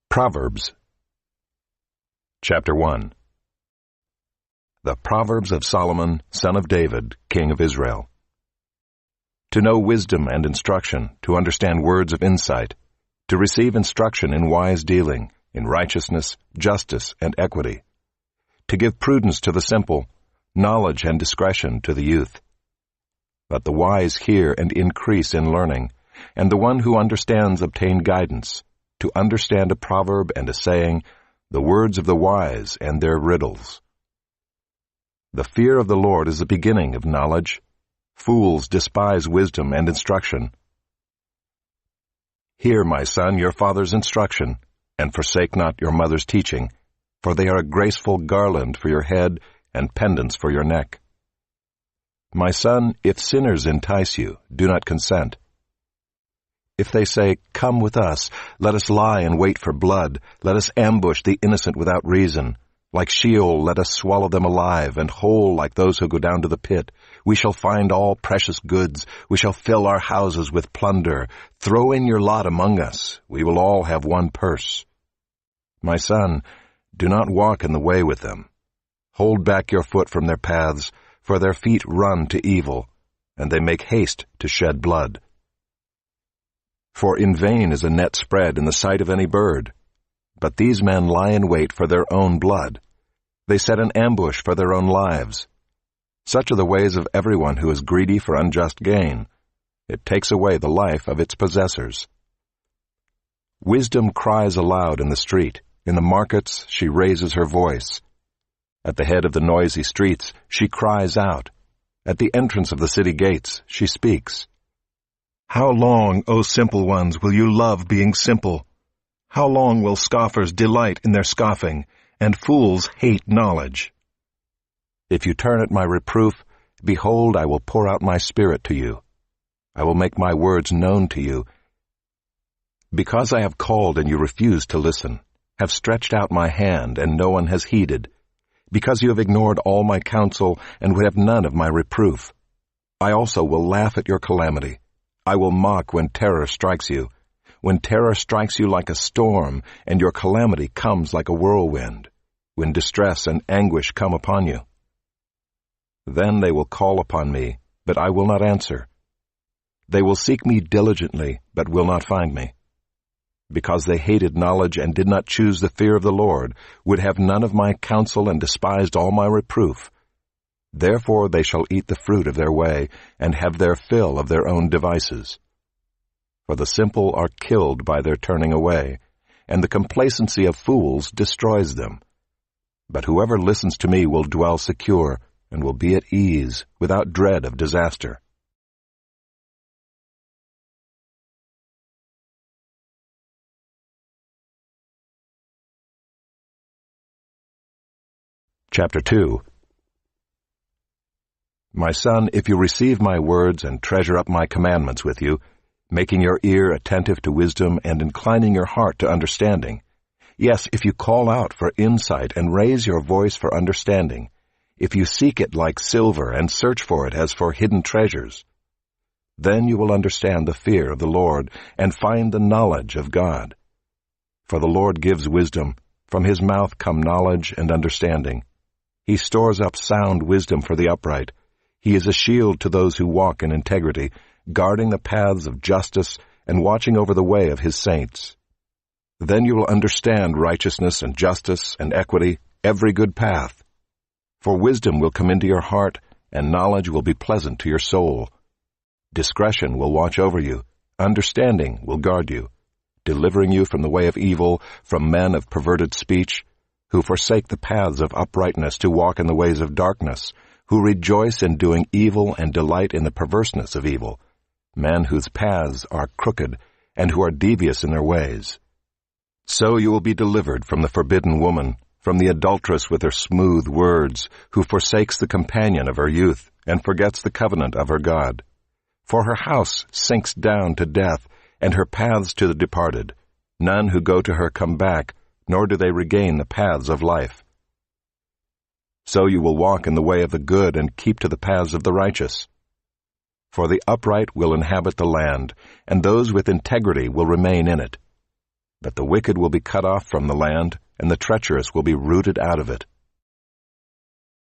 Proverbs Chapter 1 The Proverbs of Solomon, son of David, king of Israel. To know wisdom and instruction, to understand words of insight, to receive instruction in wise dealing, in righteousness, justice, and equity, to give prudence to the simple, knowledge and discretion to the youth. Let the wise hear and increase in learning, and the one who understands obtain guidance, to understand a proverb and a saying, the words of the wise and their riddles. The fear of the Lord is the beginning of knowledge. Fools despise wisdom and instruction. Hear, my son, your father's instruction, and forsake not your mother's teaching, for they are a graceful garland for your head and pendants for your neck. My son, if sinners entice you, do not consent. If they say, "Come with us, let us lie and wait for blood, let us ambush the innocent without reason. Like Sheol, let us swallow them alive, and whole like those who go down to the pit. We shall find all precious goods, we shall fill our houses with plunder. Throw in your lot among us, we will all have one purse." My son, do not walk in the way with them. Hold back your foot from their paths, for their feet run to evil, and they make haste to shed blood. For in vain is a net spread in the sight of any bird. But these men lie in wait for their own blood. They set an ambush for their own lives. Such are the ways of everyone who is greedy for unjust gain. It takes away the life of its possessors. Wisdom cries aloud in the street. In the markets she raises her voice. At the head of the noisy streets she cries out. At the entrance of the city gates she speaks. How long, O simple ones, will you love being simple? How long will scoffers delight in their scoffing, and fools hate knowledge? If you turn at my reproof, behold, I will pour out my spirit to you. I will make my words known to you. Because I have called and you refuse to listen, have stretched out my hand and no one has heeded, because you have ignored all my counsel and would have none of my reproof, I also will laugh at your calamity. I will mock when terror strikes you, when terror strikes you like a storm, and your calamity comes like a whirlwind, when distress and anguish come upon you. Then they will call upon me, but I will not answer. They will seek me diligently, but will not find me. Because they hated knowledge and did not choose the fear of the Lord, would have none of my counsel and despised all my reproof. Therefore they shall eat the fruit of their way, and have their fill of their own devices. For the simple are killed by their turning away, and the complacency of fools destroys them. But whoever listens to me will dwell secure, and will be at ease, without dread of disaster. Chapter 2 My son, if you receive my words and treasure up my commandments with you, making your ear attentive to wisdom and inclining your heart to understanding, yes, if you call out for insight and raise your voice for understanding, if you seek it like silver and search for it as for hidden treasures, then you will understand the fear of the Lord and find the knowledge of God. For the Lord gives wisdom, from his mouth come knowledge and understanding. He stores up sound wisdom for the upright. He is a shield to those who walk in integrity, guarding the paths of justice and watching over the way of his saints. Then you will understand righteousness and justice and equity, every good path. For wisdom will come into your heart, and knowledge will be pleasant to your soul. Discretion will watch over you, understanding will guard you, delivering you from the way of evil, from men of perverted speech, who forsake the paths of uprightness to walk in the ways of darkness, who rejoice in doing evil and delight in the perverseness of evil, men whose paths are crooked and who are devious in their ways. So you will be delivered from the forbidden woman, from the adulteress with her smooth words, who forsakes the companion of her youth and forgets the covenant of her God. For her house sinks down to death, and her paths to the departed. None who go to her come back, nor do they regain the paths of life. So you will walk in the way of the good and keep to the paths of the righteous. For the upright will inhabit the land, and those with integrity will remain in it. But the wicked will be cut off from the land, and the treacherous will be rooted out of it.